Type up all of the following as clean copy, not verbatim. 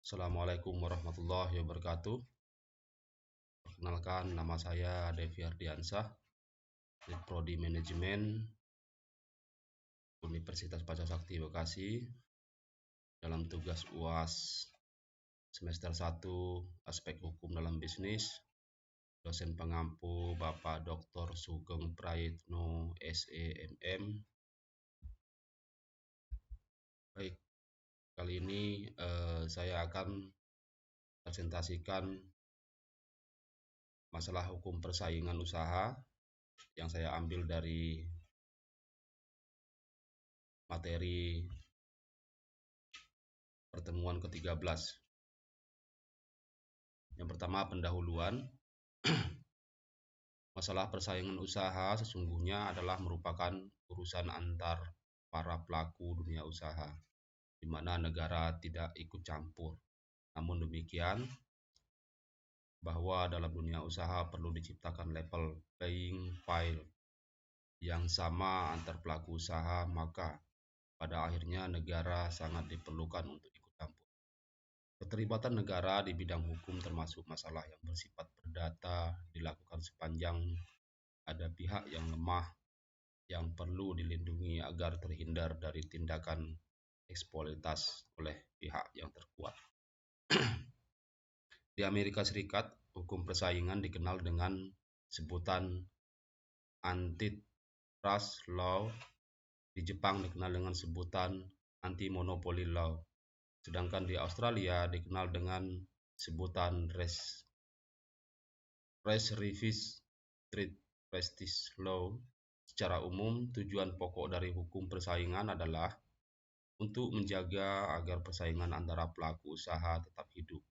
Assalamualaikum warahmatullahi wabarakatuh. Perkenalkan, nama saya Devi Ardiansah, Prodi Manajemen Universitas Pancasakti Bekasi, dalam tugas UAS semester 1 aspek hukum dalam bisnis. Dosen pengampu Bapak Dr. Sugeng Prayitno SEMM. Baik, kali ini saya akan presentasikan masalah hukum persaingan usaha yang saya ambil dari materi pertemuan ke-13. Yang pertama, pendahuluan. Masalah persaingan usaha sesungguhnya adalah merupakan urusan antar para pelaku dunia usaha, di mana negara tidak ikut campur. Namun demikian, bahwa dalam dunia usaha perlu diciptakan level playing field yang sama antar pelaku usaha, maka pada akhirnya negara sangat diperlukan untuk ikut campur. Keterlibatan negara di bidang hukum termasuk masalah yang bersifat perdata dilakukan sepanjang ada pihak yang lemah yang perlu dilindungi agar terhindar dari tindakan eksploitasi oleh pihak yang terkuat. Di Amerika Serikat, hukum persaingan dikenal dengan sebutan antitrust law. Di Jepang dikenal dengan sebutan anti-monopoly law. Sedangkan di Australia dikenal dengan sebutan Res Revis Trade Practice Law. Secara umum, tujuan pokok dari hukum persaingan adalah untuk menjaga agar persaingan antara pelaku usaha tetap hidup.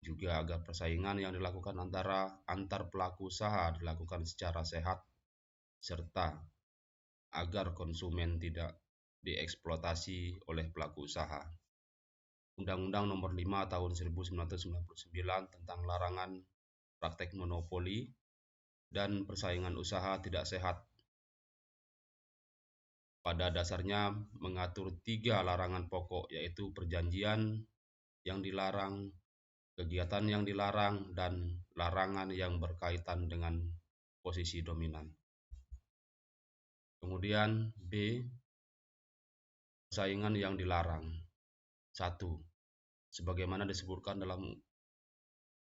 Juga agar persaingan yang dilakukan antar pelaku usaha dilakukan secara sehat, serta agar konsumen tidak dieksploitasi oleh pelaku usaha. Undang-Undang Nomor 5 Tahun 1999 tentang larangan praktek monopoli dan persaingan usaha tidak sehat pada dasarnya mengatur 3 larangan pokok, yaitu perjanjian yang dilarang, kegiatan yang dilarang, dan larangan yang berkaitan dengan posisi dominan. Kemudian B, persaingan yang dilarang. 1. Sebagaimana disebutkan dalam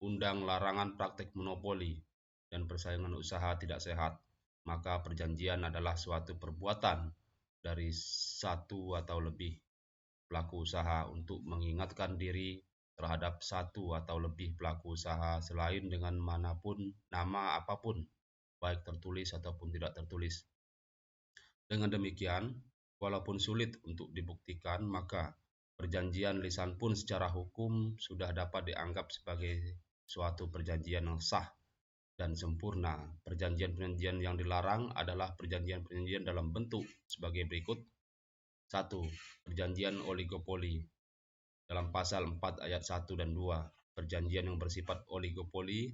Undang Larangan Praktek Monopoli dan Persaingan Usaha Tidak Sehat, maka perjanjian adalah suatu perbuatan dari satu atau lebih pelaku usaha untuk mengingatkan diri terhadap satu atau lebih pelaku usaha selain dengan nama apapun, baik tertulis ataupun tidak tertulis. Dengan demikian, walaupun sulit untuk dibuktikan, maka perjanjian lisan pun secara hukum sudah dapat dianggap sebagai suatu perjanjian yang sah dan sempurna. Perjanjian-perjanjian yang dilarang adalah perjanjian-perjanjian dalam bentuk sebagai berikut. 1. Perjanjian oligopoli. Dalam pasal 4 ayat 1 dan 2, perjanjian yang bersifat oligopoli,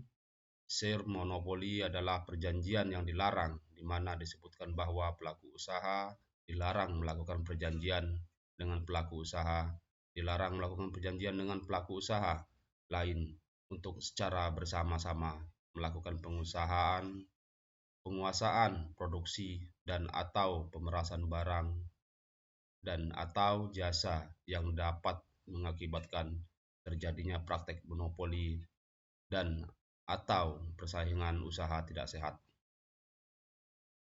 share monopoli adalah perjanjian yang dilarang, di mana disebutkan bahwa pelaku usaha dilarang melakukan perjanjian dengan pelaku usaha, dilarang melakukan perjanjian dengan pelaku usaha lain untuk secara bersama-sama melakukan penguasaan produksi dan atau pemerasan barang dan atau jasa yang dapat mengakibatkan terjadinya praktek monopoli dan atau persaingan usaha tidak sehat.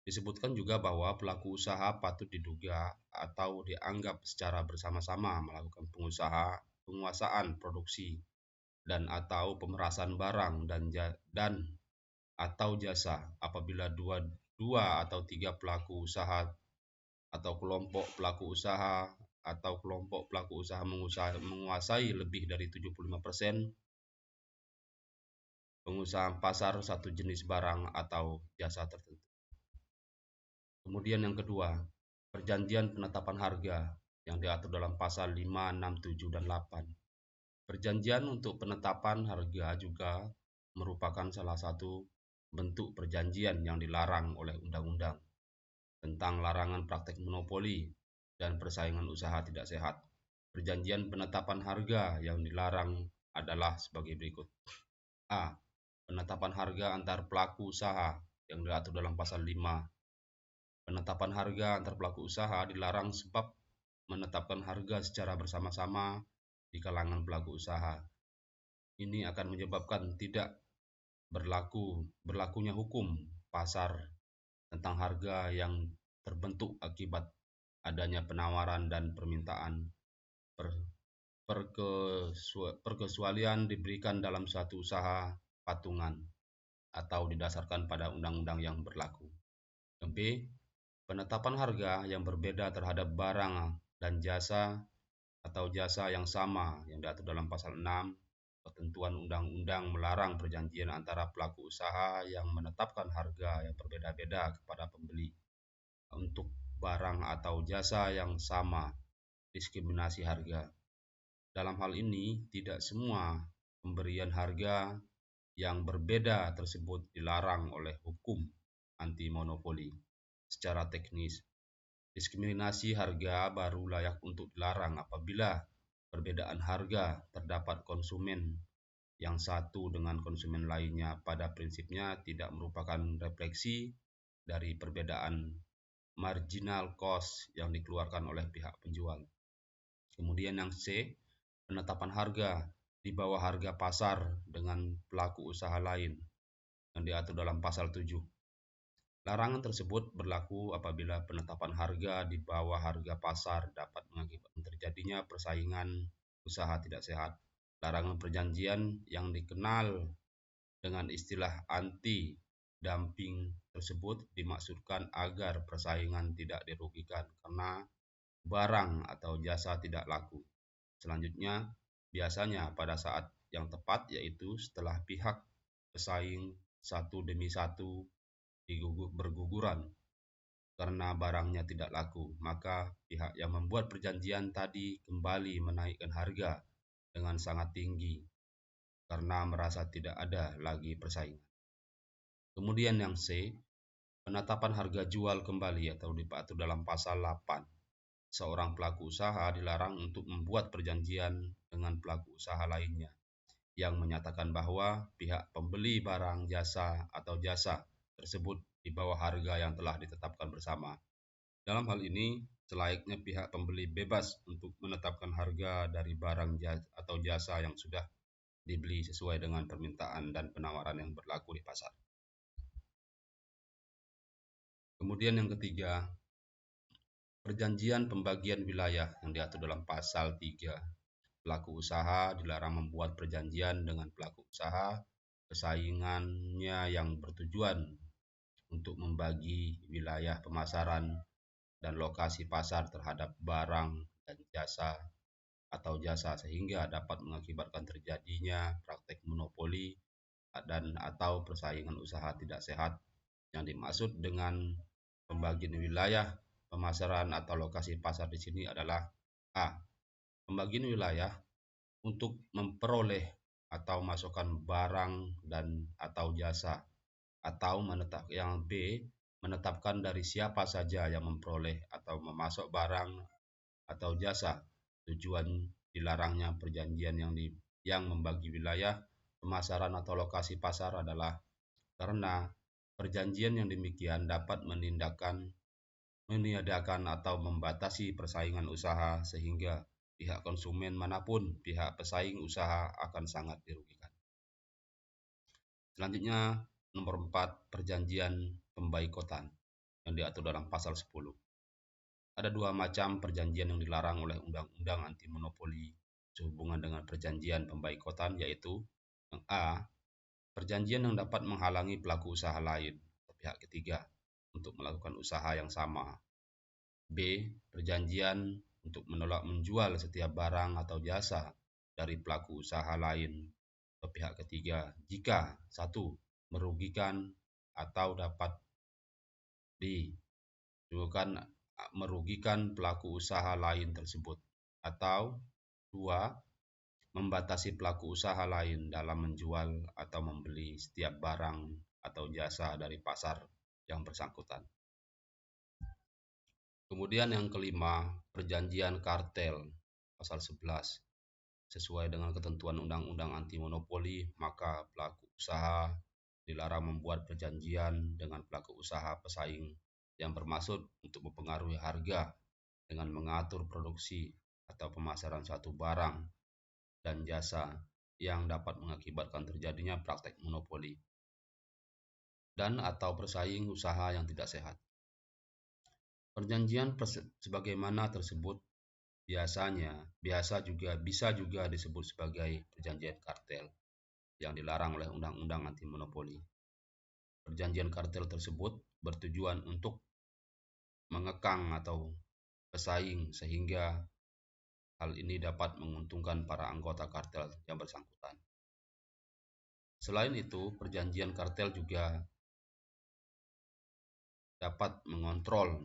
Disebutkan juga bahwa pelaku usaha patut diduga atau dianggap secara bersama-sama melakukan penguasaan produksi dan atau pemerasan barang dan atau jasa apabila dua atau tiga pelaku usaha atau kelompok pelaku usaha atau kelompok pelaku usaha menguasai lebih dari 75% pengusahaan pasar satu jenis barang atau jasa tertentu. Kemudian yang kedua, perjanjian penetapan harga yang diatur dalam pasal 5, 6, 7, dan 8. Perjanjian untuk penetapan harga juga merupakan salah satu bentuk perjanjian yang dilarang oleh undang-undang tentang larangan praktek monopoli dan persaingan usaha tidak sehat. Perjanjian penetapan harga yang dilarang adalah sebagai berikut. A. Penetapan harga antar pelaku usaha yang diatur dalam pasal 5. Penetapan harga antar pelaku usaha dilarang sebab menetapkan harga secara bersama-sama di kalangan pelaku usaha. Ini akan menyebabkan tidak berlakunya hukum pasar tentang harga yang terbentuk akibat adanya penawaran dan permintaan. Perkecualian diberikan dalam suatu usaha patungan atau didasarkan pada undang-undang yang berlaku. B. Penetapan harga yang berbeda terhadap barang dan jasa atau jasa yang sama yang diatur dalam pasal 6. Ketentuan undang-undang melarang perjanjian antara pelaku usaha yang menetapkan harga yang berbeda-beda kepada pembeli untuk barang atau jasa yang sama. Diskriminasi harga. Dalam hal ini, tidak semua pemberian harga yang berbeda tersebut dilarang oleh hukum anti monopoli. Secara teknis, diskriminasi harga baru layak untuk dilarang apabila perbedaan harga terdapat konsumen yang satu dengan konsumen lainnya pada prinsipnya tidak merupakan refleksi dari perbedaan marginal cost yang dikeluarkan oleh pihak penjual. Kemudian yang C, penetapan harga di bawah harga pasar dengan pelaku usaha lain yang diatur dalam pasal 7. Larangan tersebut berlaku apabila penetapan harga di bawah harga pasar dapat mengakibatkan terjadinya persaingan usaha tidak sehat. Larangan perjanjian yang dikenal dengan istilah anti-dumping tersebut dimaksudkan agar persaingan tidak dirugikan karena barang atau jasa tidak laku. Selanjutnya, biasanya pada saat yang tepat yaitu setelah pihak pesaing satu demi satu berguguran karena barangnya tidak laku, maka pihak yang membuat perjanjian tadi kembali menaikkan harga dengan sangat tinggi karena merasa tidak ada lagi persaingan. Kemudian yang C, penetapan harga jual kembali atau diatur dalam pasal 8. Seorang pelaku usaha dilarang untuk membuat perjanjian dengan pelaku usaha lainnya yang menyatakan bahwa pihak pembeli barang, jasa, atau jasa tersebut di bawah harga yang telah ditetapkan bersama. Dalam hal ini, selayaknya pihak pembeli bebas untuk menetapkan harga dari barang atau jasa yang sudah dibeli sesuai dengan permintaan dan penawaran yang berlaku di pasar. Kemudian yang ketiga, perjanjian pembagian wilayah yang diatur dalam pasal 3. Pelaku usaha dilarang membuat perjanjian dengan pelaku usaha pesaingannya yang bertujuan untuk membagi wilayah pemasaran dan lokasi pasar terhadap barang dan jasa atau jasa sehingga dapat mengakibatkan terjadinya praktek monopoli dan atau persaingan usaha tidak sehat. Yang dimaksud dengan pembagian wilayah pemasaran atau lokasi pasar di sini adalah A. Pembagian wilayah untuk memperoleh atau masukkan barang dan atau jasa atau yang B, menetapkan dari siapa saja yang memperoleh atau memasok barang atau jasa. Tujuan dilarangnya perjanjian yang membagi wilayah pemasaran atau lokasi pasar adalah karena perjanjian yang demikian dapat meniadakan atau membatasi persaingan usaha sehingga pihak konsumen manapun pihak pesaing usaha akan sangat dirugikan. Selanjutnya, nomor 4, perjanjian pembaikotan yang diatur dalam pasal 10. Ada dua macam perjanjian yang dilarang oleh Undang-Undang Anti Monopoli sehubungan dengan perjanjian pembaikotan, yaitu yang A, perjanjian yang dapat menghalangi pelaku usaha lain atau pihak ketiga untuk melakukan usaha yang sama. B, perjanjian untuk menolak menjual setiap barang atau jasa dari pelaku usaha lain atau pihak ketiga jika 1. Merugikan atau dapat merugikan pelaku usaha lain tersebut, atau 2. Membatasi pelaku usaha lain dalam menjual atau membeli setiap barang atau jasa dari pasar yang bersangkutan. Kemudian yang kelima, perjanjian kartel pasal 11. Sesuai dengan ketentuan Undang-Undang Anti Monopoli, maka pelaku usaha dilarang membuat perjanjian dengan pelaku usaha pesaing yang bermaksud untuk mempengaruhi harga dengan mengatur produksi atau pemasaran suatu barang dan jasa yang dapat mengakibatkan terjadinya praktek monopoli dan atau persaing usaha yang tidak sehat. Perjanjian sebagaimana tersebut bisa juga disebut sebagai perjanjian kartel yang dilarang oleh Undang-Undang Anti Monopoli. Perjanjian kartel tersebut bertujuan untuk mengekang atau pesaing sehingga hal ini dapat menguntungkan para anggota kartel yang bersangkutan. Selain itu, perjanjian kartel juga dapat mengontrol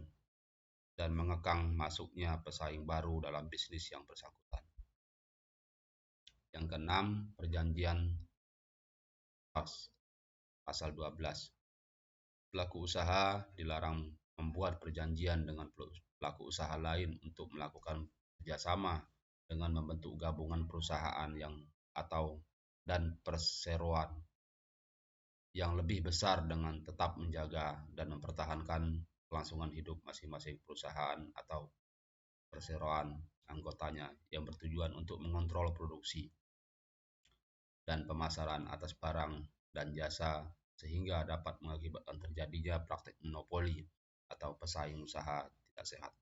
dan mengekang masuknya pesaing baru dalam bisnis yang bersangkutan. Yang keenam, perjanjian pasal 12. Pelaku usaha dilarang membuat perjanjian dengan pelaku usaha lain untuk melakukan kerjasama dengan membentuk gabungan perusahaan dan perseroan yang lebih besar dengan tetap menjaga dan mempertahankan kelangsungan hidup masing-masing perusahaan atau perseroan anggotanya yang bertujuan untuk mengontrol produksi dan pemasaran atas barang dan jasa sehingga dapat mengakibatkan terjadinya praktek monopoli atau pesaing usaha tidak sehat.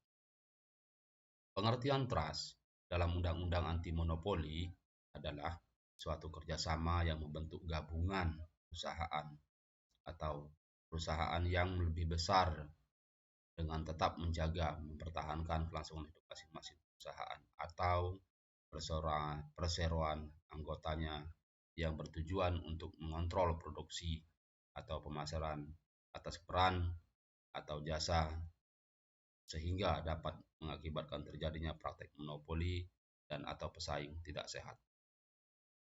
Pengertian trust dalam Undang-Undang Anti Monopoli adalah suatu kerjasama yang membentuk gabungan perusahaan atau perusahaan yang lebih besar dengan tetap menjaga mempertahankan kelangsungan hidup masing-masing perusahaan atau perseroan anggotanya yang bertujuan untuk mengontrol produksi atau pemasaran atas peran atau jasa sehingga dapat mengakibatkan terjadinya praktek monopoli dan atau pesaing tidak sehat.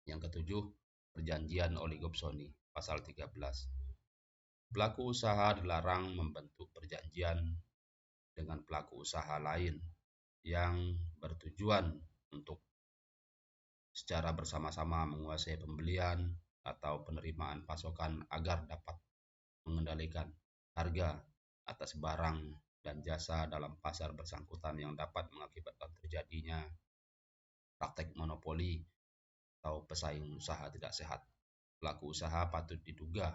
Yang ketujuh, perjanjian oligopsoni pasal 13. Pelaku usaha dilarang membentuk perjanjian dengan pelaku usaha lain yang bertujuan untuk secara bersama-sama menguasai pembelian atau penerimaan pasokan agar dapat mengendalikan harga atas barang dan jasa dalam pasar bersangkutan yang dapat mengakibatkan terjadinya praktek monopoli atau pesaing usaha tidak sehat. Pelaku usaha patut diduga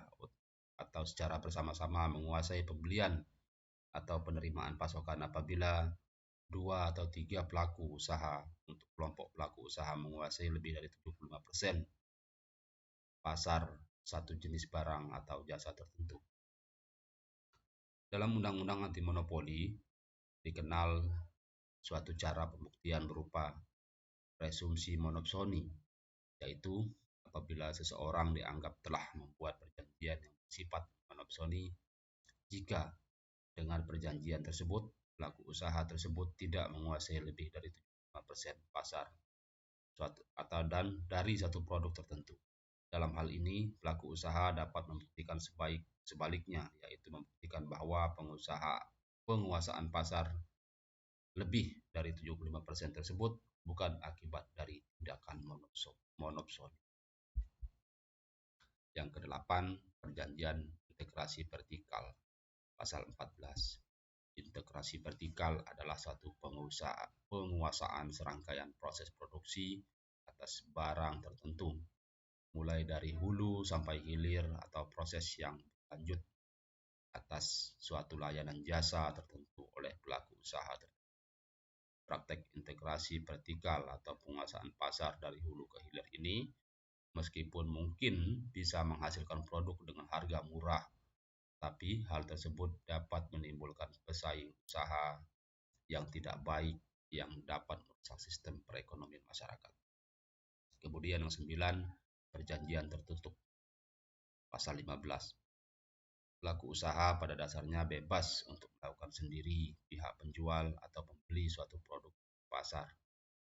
atau secara bersama-sama menguasai pembelian atau penerimaan pasokan apabila 2 atau 3 pelaku usaha untuk kelompok pelaku usaha menguasai lebih dari 75% pasar satu jenis barang atau jasa tertentu. Dalam Undang-Undang Anti Monopoli dikenal suatu cara pembuktian berupa presumpsi monopsoni, yaitu apabila seseorang dianggap telah membuat perjanjian yang bersifat monopsoni jika dengan perjanjian tersebut pelaku usaha tersebut tidak menguasai lebih dari 75% pasar dan dari satu produk tertentu. Dalam hal ini, pelaku usaha dapat membuktikan sebaliknya, yaitu membuktikan bahwa penguasaan pasar lebih dari 75% tersebut bukan akibat dari tindakan monopsoni. Yang kedelapan, perjanjian integrasi vertikal pasal 14. Integrasi vertikal adalah satu penguasaan serangkaian proses produksi atas barang tertentu, mulai dari hulu sampai hilir atau proses yang berlanjut atas suatu layanan jasa tertentu oleh pelaku usaha tertentu. Praktek integrasi vertikal atau penguasaan pasar dari hulu ke hilir ini meskipun mungkin bisa menghasilkan produk dengan harga murah, tapi hal tersebut dapat menimbulkan pesaing usaha yang tidak baik yang dapat merusak sistem perekonomian masyarakat. Kemudian yang 9, perjanjian tertutup pasal 15. Pelaku usaha pada dasarnya bebas untuk melakukan sendiri pihak penjual atau pembeli suatu produk pasar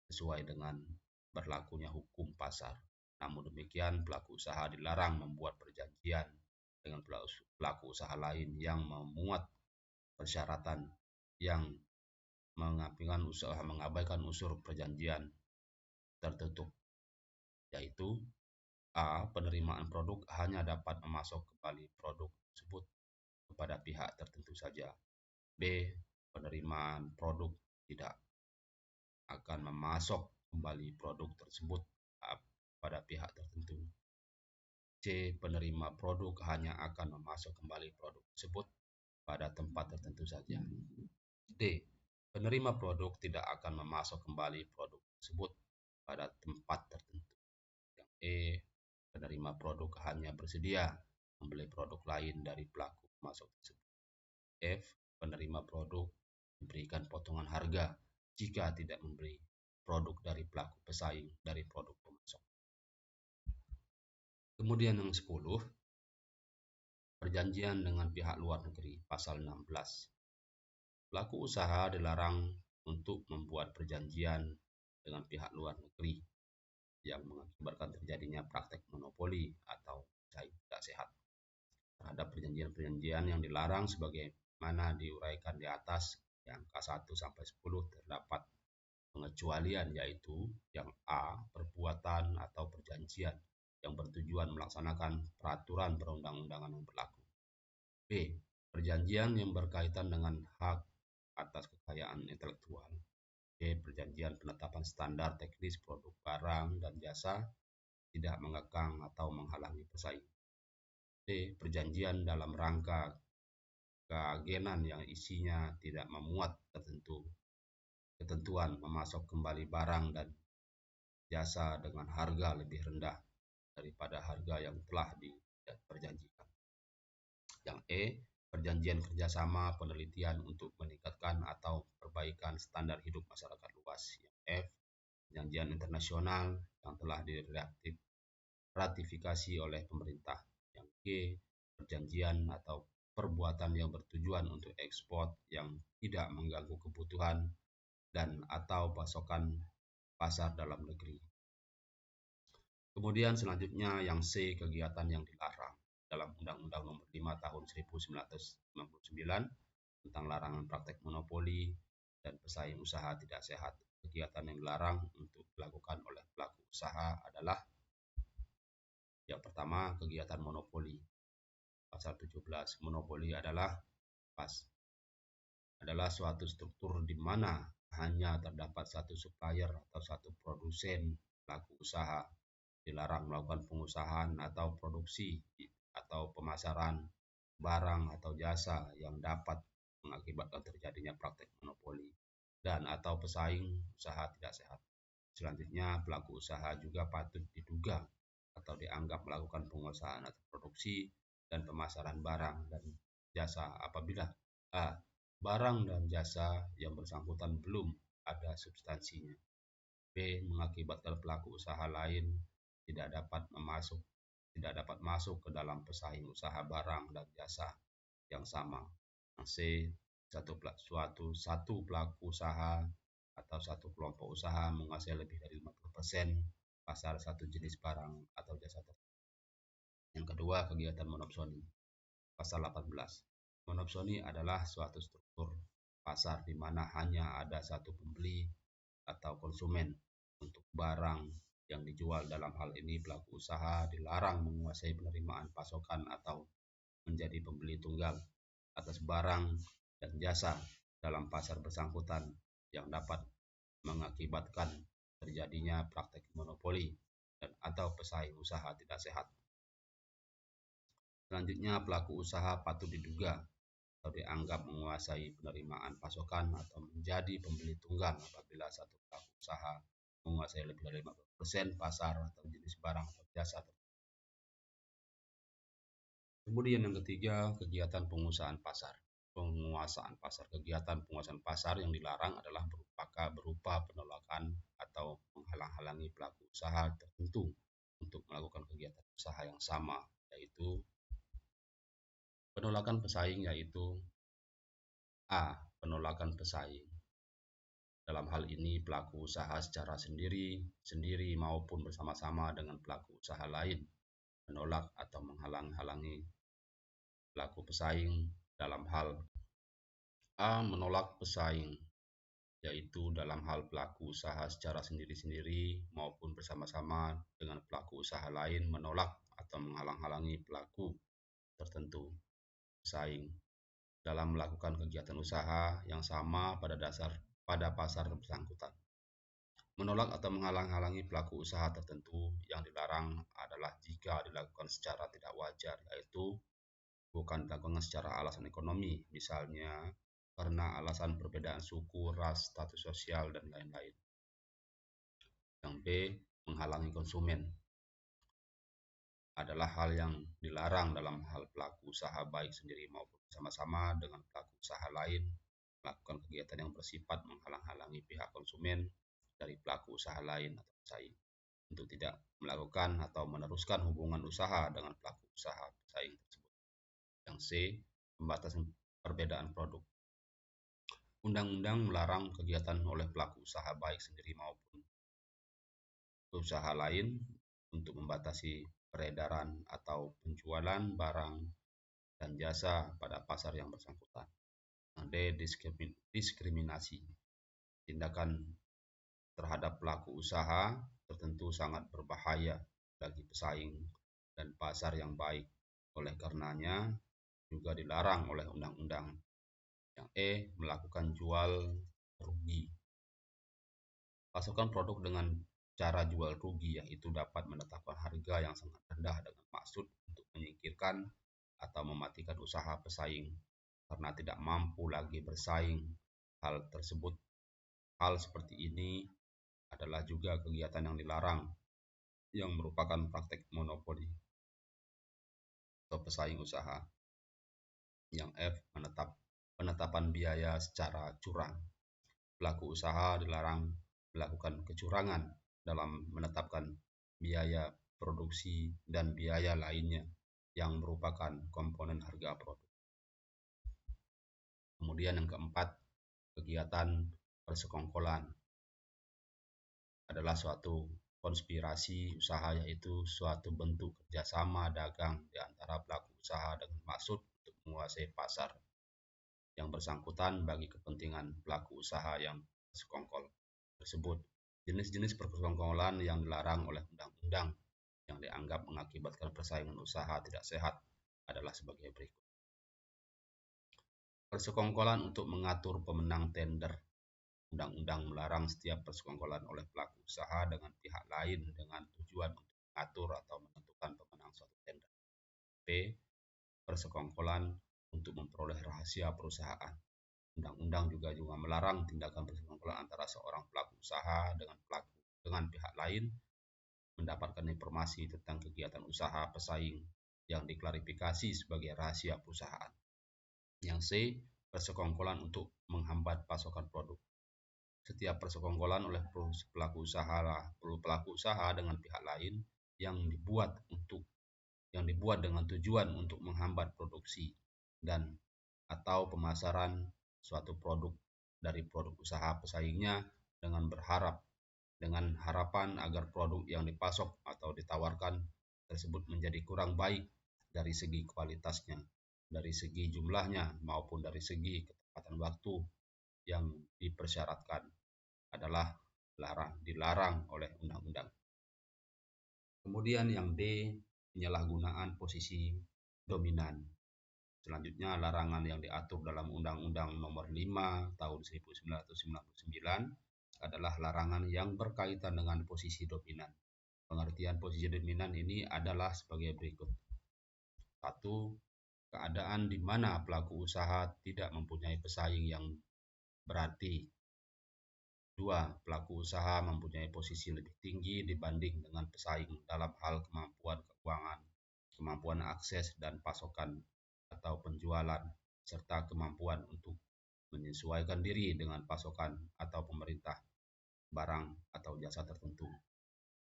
sesuai dengan berlakunya hukum pasar. Namun demikian, pelaku usaha dilarang membuat perjanjian dengan pelaku usaha lain yang memuat persyaratan yang mengabaikan unsur perjanjian tertutup, yaitu A. Penerimaan produk hanya dapat memasok kembali produk tersebut kepada pihak tertentu saja. B. Penerimaan produk tidak akan memasok kembali produk tersebut pada pihak tertentu. C. Penerima produk hanya akan memasok kembali produk tersebut pada tempat tertentu saja. D. Penerima produk tidak akan memasok kembali produk tersebut pada tempat tertentu. Yang E. Penerima produk hanya bersedia membeli produk lain dari pelaku pemasok tersebut. F. Penerima produk diberikan potongan harga jika tidak membeli produk dari pelaku pesaing dari produk pemasok. Kemudian yang 10, perjanjian dengan pihak luar negeri, pasal 16. Pelaku usaha dilarang untuk membuat perjanjian dengan pihak luar negeri yang mengakibatkan terjadinya praktek monopoli atau saing tidak sehat. Terhadap perjanjian-perjanjian yang dilarang sebagaimana diuraikan di atas, yang angka 1 sampai 10 terdapat pengecualian, yaitu yang A. Perbuatan atau perjanjian yang bertujuan melaksanakan peraturan perundang-undangan yang berlaku. B. Perjanjian yang berkaitan dengan hak atas kekayaan intelektual. C. Perjanjian penetapan standar teknis produk barang dan jasa tidak mengekang atau menghalangi pesaing. D. Perjanjian dalam rangka keagenan yang isinya tidak memuat ketentuan memasok kembali barang dan jasa dengan harga lebih rendah daripada harga yang telah diperjanjikan. Yang E. Perjanjian kerjasama penelitian untuk meningkatkan atau perbaikan standar hidup masyarakat luas. Yang F. Perjanjian internasional yang telah diratifikasi oleh pemerintah. Yang G. Perjanjian atau perbuatan yang bertujuan untuk ekspor yang tidak mengganggu kebutuhan dan atau pasokan pasar dalam negeri. Kemudian selanjutnya yang C, kegiatan yang dilarang dalam Undang-Undang Nomor 5 Tahun 1999 tentang larangan praktek monopoli dan pesaing usaha tidak sehat. Kegiatan yang dilarang untuk dilakukan oleh pelaku usaha adalah yang pertama, kegiatan monopoli. Pasal 17, monopoli adalah suatu struktur di mana hanya terdapat satu supplier atau satu produsen pelaku usaha. Dilarang melakukan pengusahaan atau produksi atau pemasaran barang atau jasa yang dapat mengakibatkan terjadinya praktek monopoli dan atau pesaing usaha tidak sehat. Selanjutnya, pelaku usaha juga patut diduga atau dianggap melakukan pengusahaan atau produksi dan pemasaran barang dan jasa apabila A. Barang dan jasa yang bersangkutan belum ada substansinya. B. Mengakibatkan pelaku usaha lain tidak dapat masuk ke dalam pesaing usaha barang dan jasa yang sama. Yang C. Satu pelaku usaha atau satu kelompok usaha menguasai lebih dari 50% pasar satu jenis barang atau jasa tertentu. Yang kedua, kegiatan monopsoni. Pasal 18. Monopsoni adalah suatu struktur pasar di mana hanya ada satu pembeli atau konsumen untuk barang yang dijual. Dalam hal ini pelaku usaha dilarang menguasai penerimaan pasokan atau menjadi pembeli tunggal atas barang dan jasa dalam pasar bersangkutan yang dapat mengakibatkan terjadinya praktek monopoli dan atau pesaing usaha tidak sehat. Selanjutnya, pelaku usaha patut diduga atau dianggap menguasai penerimaan pasokan atau menjadi pembeli tunggal apabila satu pelaku usaha menguasai lebih dari 50% pasar atau jenis barang atau jasa. Kemudian yang ketiga, kegiatan penguasaan pasar. Kegiatan penguasaan pasar yang dilarang adalah berupa penolakan atau menghalang-halangi pelaku usaha tertentu untuk melakukan kegiatan usaha yang sama, yaitu penolakan pesaing, yaitu A. Penolakan pesaing. Dalam hal ini pelaku usaha secara sendiri maupun bersama-sama dengan pelaku usaha lain menolak atau menghalang-halangi pelaku pesaing dalam hal A. Menolak pesaing yaitu dalam hal pelaku usaha secara sendiri-sendiri maupun bersama-sama dengan pelaku usaha lain menolak atau menghalang-halangi pelaku tertentu pesaing dalam melakukan kegiatan usaha yang sama pada pasar bersangkutan. Menolak atau menghalang-halangi pelaku usaha tertentu yang dilarang adalah jika dilakukan secara tidak wajar, yaitu bukan dilakukan secara alasan ekonomi, misalnya karena alasan perbedaan suku, ras, status sosial, dan lain-lain. Yang B, menghalangi konsumen adalah hal yang dilarang dalam hal pelaku usaha baik sendiri maupun bersama-sama dengan pelaku usaha lain melakukan kegiatan yang bersifat menghalang-halangi pihak konsumen dari pelaku usaha lain atau pesaing untuk tidak melakukan atau meneruskan hubungan usaha dengan pelaku usaha pesaing tersebut. Yang C, pembatasan perbedaan produk. Undang-undang melarang kegiatan oleh pelaku usaha baik sendiri maupun usaha lain untuk membatasi peredaran atau penjualan barang dan jasa pada pasar yang bersangkutan. D, diskriminasi. Tindakan terhadap pelaku usaha tertentu sangat berbahaya bagi pesaing dan pasar yang baik. Oleh karenanya juga dilarang oleh undang-undang. Yang E, melakukan jual rugi. Pasokan produk dengan cara jual rugi, yaitu dapat menetapkan harga yang sangat rendah dengan maksud untuk menyingkirkan atau mematikan usaha pesaing karena tidak mampu lagi bersaing. Hal seperti ini adalah juga kegiatan yang dilarang yang merupakan praktek monopoli atau pesaing usaha. Yang F, penetapan biaya secara curang. Pelaku usaha dilarang melakukan kecurangan dalam menetapkan biaya produksi dan biaya lainnya yang merupakan komponen harga produk. Kemudian yang keempat, kegiatan persekongkolan adalah suatu konspirasi usaha, yaitu suatu bentuk kerjasama dagang di antara pelaku usaha dengan maksud untuk menguasai pasar yang bersangkutan bagi kepentingan pelaku usaha yang bersekongkol tersebut. Jenis-jenis persekongkolan yang dilarang oleh undang-undang yang dianggap mengakibatkan persaingan usaha tidak sehat adalah sebagai berikut. Persekongkolan untuk mengatur pemenang tender. Undang-undang melarang setiap persekongkolan oleh pelaku usaha dengan pihak lain dengan tujuan untuk mengatur atau menentukan pemenang suatu tender. B, persekongkolan untuk memperoleh rahasia perusahaan. Undang-undang juga melarang tindakan persekongkolan antara seorang pelaku usaha dengan pihak lain mendapatkan informasi tentang kegiatan usaha pesaing yang diklarifikasi sebagai rahasia perusahaan. Yang C, persekongkolan untuk menghambat pasokan produk. Setiap persekongkolan oleh pelaku usaha dengan pihak lain yang dibuat dengan tujuan untuk menghambat produksi dan atau pemasaran suatu produk dari produk usaha pesaingnya dengan harapan agar produk yang dipasok atau ditawarkan tersebut menjadi kurang baik dari segi kualitasnya, dari segi jumlahnya maupun dari segi ketepatan waktu yang dipersyaratkan adalah dilarang oleh undang-undang. Kemudian yang D, penyalahgunaan posisi dominan. Selanjutnya, larangan yang diatur dalam Undang-Undang Nomor 5 Tahun 1999 adalah larangan yang berkaitan dengan posisi dominan. Pengertian posisi dominan ini adalah sebagai berikut. 1. Keadaan di mana pelaku usaha tidak mempunyai pesaing yang berarti. 2. Pelaku usaha mempunyai posisi lebih tinggi dibanding dengan pesaing dalam hal kemampuan keuangan, kemampuan akses dan pasokan atau penjualan, serta kemampuan untuk menyesuaikan diri dengan pasokan atau pemerintah barang atau jasa tertentu.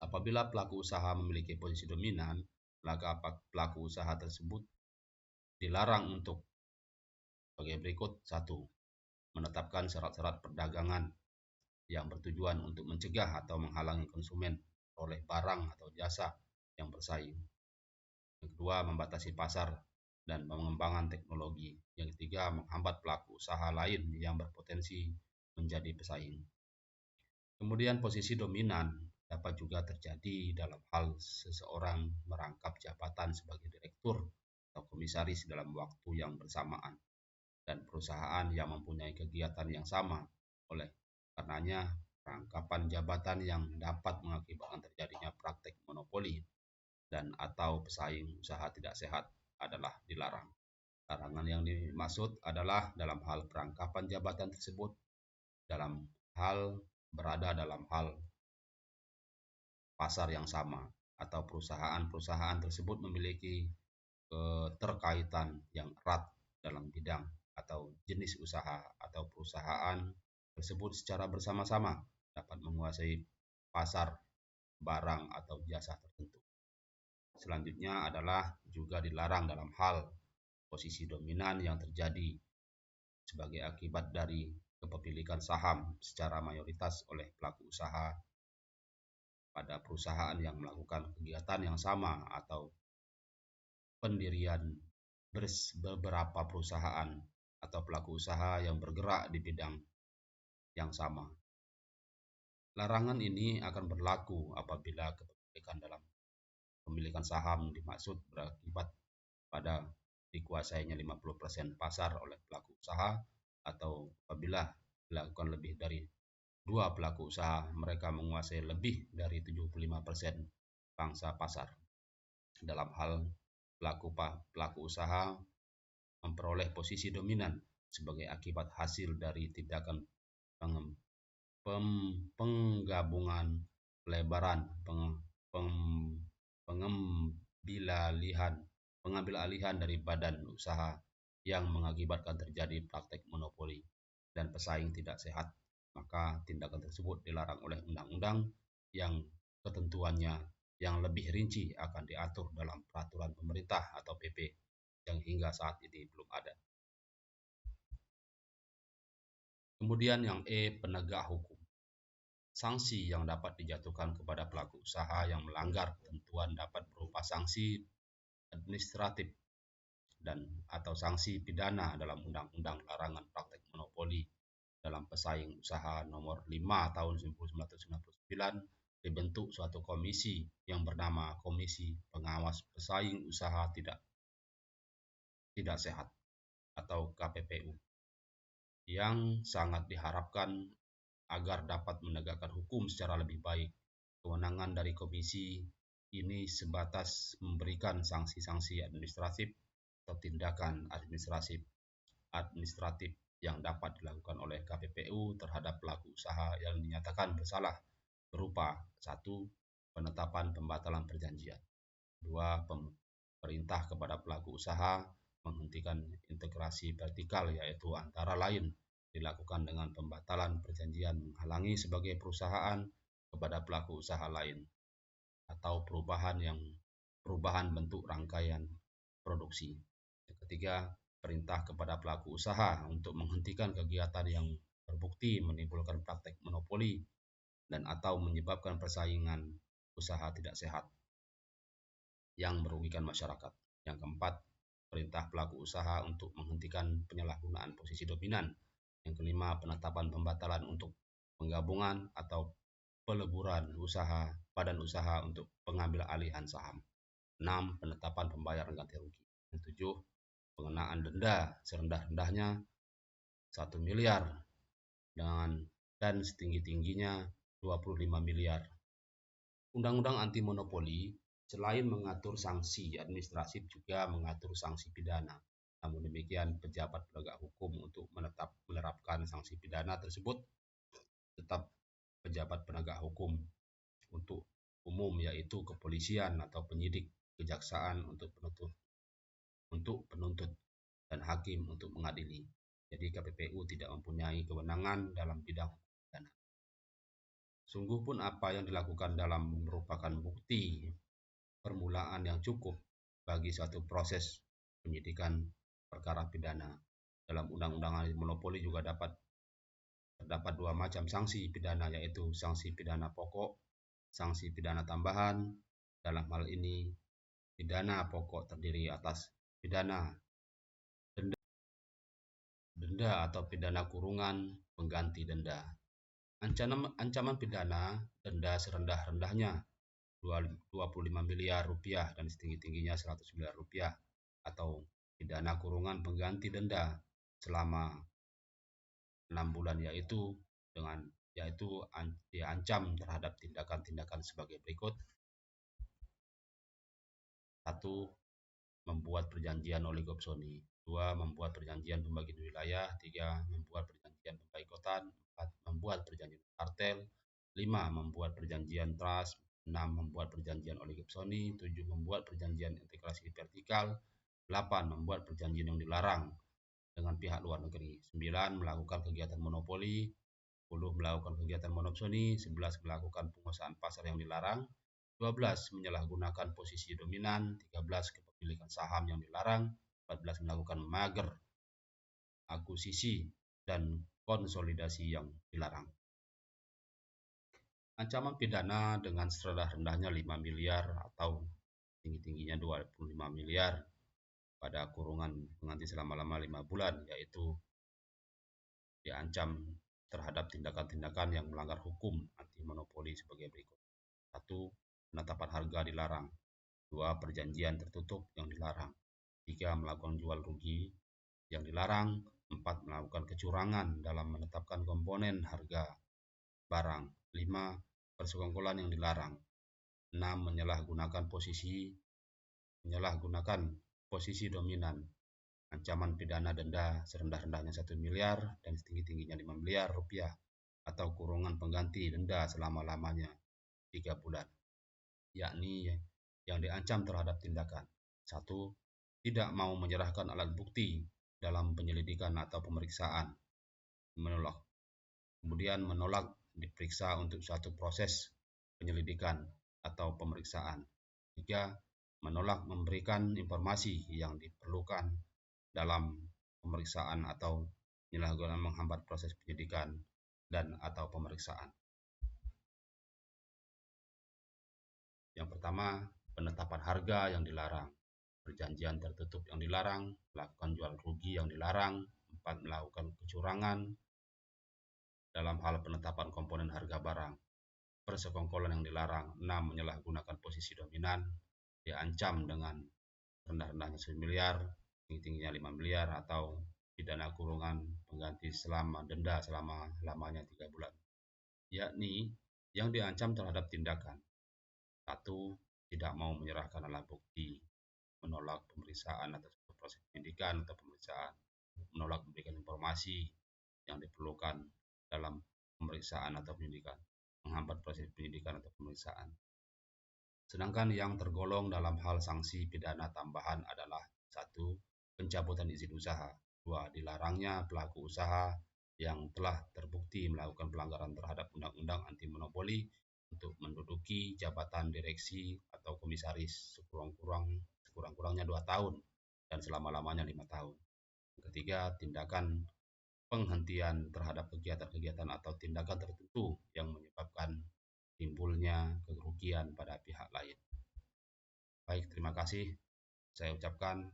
Apabila pelaku usaha memiliki posisi dominan, maka pelaku usaha tersebut dilarang untuk sebagai berikut. 1. Menetapkan syarat-syarat perdagangan yang bertujuan untuk mencegah atau menghalangi konsumen oleh barang atau jasa yang bersaing. Yang kedua, membatasi pasar dan pengembangan teknologi. Yang ketiga, menghambat pelaku usaha lain yang berpotensi menjadi pesaing. Kemudian posisi dominan dapat juga terjadi dalam hal seseorang merangkap jabatan sebagai direktur atau komisaris dalam waktu yang bersamaan dan perusahaan yang mempunyai kegiatan yang sama. Oleh karenanya, rangkapan jabatan yang dapat mengakibatkan terjadinya praktek monopoli dan atau pesaing usaha tidak sehat adalah dilarang. Larangan yang dimaksud adalah dalam hal perangkapan jabatan tersebut dalam hal berada dalam hal pasar yang sama atau perusahaan-perusahaan tersebut memiliki keterkaitan yang erat dalam bidang atau jenis usaha atau perusahaan tersebut secara bersama-sama dapat menguasai pasar barang atau jasa tertentu. Selanjutnya adalah juga dilarang dalam hal posisi dominan yang terjadi sebagai akibat dari kepemilikan saham secara mayoritas oleh pelaku usaha pada perusahaan yang melakukan kegiatan yang sama atau pendirian beberapa perusahaan atau pelaku usaha yang bergerak di bidang yang sama. Larangan ini akan berlaku apabila kepemilikan dalam pemilikan saham dimaksud berakibat pada dikuasainya 50% pasar oleh pelaku usaha atau apabila dilakukan lebih dari dua pelaku usaha mereka menguasai lebih dari 75% pangsa pasar. Dalam hal pelaku usaha memperoleh posisi dominan sebagai akibat hasil dari tindakan penggabungan, pelebaran, pengambil alihan dari badan usaha yang mengakibatkan terjadi praktek monopoli dan pesaing tidak sehat, maka tindakan tersebut dilarang oleh undang-undang yang ketentuannya yang lebih rinci akan diatur dalam peraturan pemerintah atau PP yang hingga saat ini belum ada. Kemudian yang penegak hukum. Sanksi yang dapat dijatuhkan kepada pelaku usaha yang melanggar ketentuan dapat berupa sanksi administratif dan atau sanksi pidana dalam Undang-Undang Larangan Praktek Monopoli dalam Pesaing Usaha Nomor 5 Tahun 1999 dibentuk suatu komisi yang bernama Komisi Pengawas Pesaing Usaha Tidak Sehat atau KPPU yang sangat diharapkan agar dapat menegakkan hukum secara lebih baik. Kewenangan dari komisi ini sebatas memberikan sanksi-sanksi administratif atau tindakan administratif yang dapat dilakukan oleh KPPU terhadap pelaku usaha yang dinyatakan bersalah berupa 1. Penetapan pembatalan perjanjian. 2. Perintah kepada pelaku usaha menghentikan integrasi vertikal yaitu antara lain dilakukan dengan pembatalan perjanjian menghalangi sebagai perusahaan kepada pelaku usaha lain atau perubahan bentuk rangkaian produksi. Yang ketiga, perintah kepada pelaku usaha untuk menghentikan kegiatan yang terbukti menimbulkan praktek monopoli dan atau menyebabkan persaingan usaha tidak sehat yang merugikan masyarakat. Yang keempat, perintah pelaku usaha untuk menghentikan penyalahgunaan posisi dominan. Yang kelima, penetapan pembatalan untuk penggabungan atau peleburan badan usaha untuk pengambil alihan saham. 6. Penetapan pembayaran ganti rugi. Yang 7. Pengenaan denda serendah-rendahnya 1 miliar dan setinggi-tingginya 25 miliar. Undang-undang anti monopoli selain mengatur sanksi administratif juga mengatur sanksi pidana. Namun demikian, pejabat penegak hukum untuk menerapkan sanksi pidana tersebut tetap pejabat penegak hukum untuk umum yaitu kepolisian atau penyidik, kejaksaan untuk penuntut dan hakim untuk mengadili. Jadi KPPU tidak mempunyai kewenangan dalam bidang pidana. Sungguh pun apa yang dilakukan dalam merupakan bukti permulaan yang cukup bagi suatu proses penyidikan perkara pidana. Dalam undang-undang anti monopoli juga terdapat dua macam sanksi pidana yaitu sanksi pidana pokok, sanksi pidana tambahan. Dalam hal ini pidana pokok terdiri atas pidana denda atau pidana kurungan pengganti denda. Ancaman pidana denda serendah-rendahnya 25 miliar rupiah dan setinggi-tingginya 100 miliar rupiah, atau pidana kurungan pengganti denda selama 6 bulan, yaitu diancam terhadap tindakan-tindakan sebagai berikut. 1. Membuat perjanjian oligopsoni. 2. Membuat perjanjian pembagian wilayah. 3. Membuat perjanjian pemboikotan. 4. Membuat perjanjian kartel. 5. Membuat perjanjian trust. 6. Membuat perjanjian oligopsoni. 7. Membuat perjanjian integrasi vertikal. 8. Membuat perjanjian yang dilarang dengan pihak luar negeri. 9. Melakukan kegiatan monopoli. 10. Melakukan kegiatan monopsoni. 11. Melakukan penguasaan pasar yang dilarang. 12. Menyalahgunakan posisi dominan. 13. Kepemilikan saham yang dilarang. 14. Melakukan mager, akuisisi, dan konsolidasi yang dilarang. Ancaman pidana dengan serendah-rendahnya 5 miliar atau tinggi-tingginya 25 miliar pada kurungan pengganti selama 5 bulan, yaitu diancam terhadap tindakan-tindakan yang melanggar hukum anti monopoli sebagai berikut. 1. Penetapan harga dilarang. 2. Perjanjian tertutup yang dilarang. 3. Melakukan jual rugi yang dilarang. 4. Melakukan kecurangan dalam menetapkan komponen harga barang. 5. Persekongkolan yang dilarang. 6. Menyalahgunakan posisi dominan. Ancaman pidana denda serendah-rendahnya 1 miliar dan setinggi-tingginya 5 miliar rupiah, atau kurungan pengganti denda selama-lamanya 3 bulan, yakni yang diancam terhadap tindakan. 1. Tidak mau menyerahkan alat bukti dalam penyelidikan atau pemeriksaan. Kemudian menolak diperiksa untuk suatu proses penyelidikan atau pemeriksaan. 3. Menolak memberikan informasi yang diperlukan dalam pemeriksaan atau menyalahgunakan menghambat proses penyidikan dan atau pemeriksaan. Yang pertama, penetapan harga yang dilarang, perjanjian tertutup yang dilarang, melakukan jual rugi yang dilarang. 4. Melakukan kecurangan dalam hal penetapan komponen harga barang, persekongkolan yang dilarang. 6. Menyalahgunakan posisi dominan, diancam dengan rendah-rendahnya 1 miliar, tinggi-tingginya 5 miliar, atau pidana kurungan pengganti denda selama-lamanya 3 bulan, yakni yang diancam terhadap tindakan. 1. Tidak mau menyerahkan alat bukti, menolak pemeriksaan atas proses penyidikan atau pemeriksaan, menolak memberikan informasi yang diperlukan dalam pemeriksaan atau penyidikan, menghambat proses penyidikan atau pemeriksaan. Sedangkan yang tergolong dalam hal sanksi pidana tambahan adalah 1. Pencabutan izin usaha. 2. Dilarangnya pelaku usaha yang telah terbukti melakukan pelanggaran terhadap Undang-Undang Anti Monopoli untuk menduduki jabatan direksi atau komisaris sekurang-kurangnya 2 tahun dan selama-lamanya 5 tahun. Ketiga, tindakan penghentian terhadap kegiatan-kegiatan atau tindakan tertentu yang menyebabkan timbulnya kerugian pada pihak lain. Baik, terima kasih. Saya ucapkan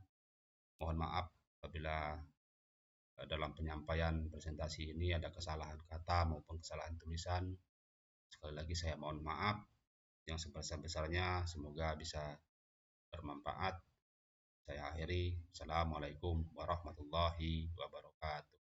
mohon maaf apabila dalam penyampaian presentasi ini ada kesalahan kata maupun kesalahan tulisan. Sekali lagi saya mohon maaf. Yang sebesar-besarnya, semoga bisa bermanfaat. Saya akhiri. Assalamualaikum warahmatullahi wabarakatuh.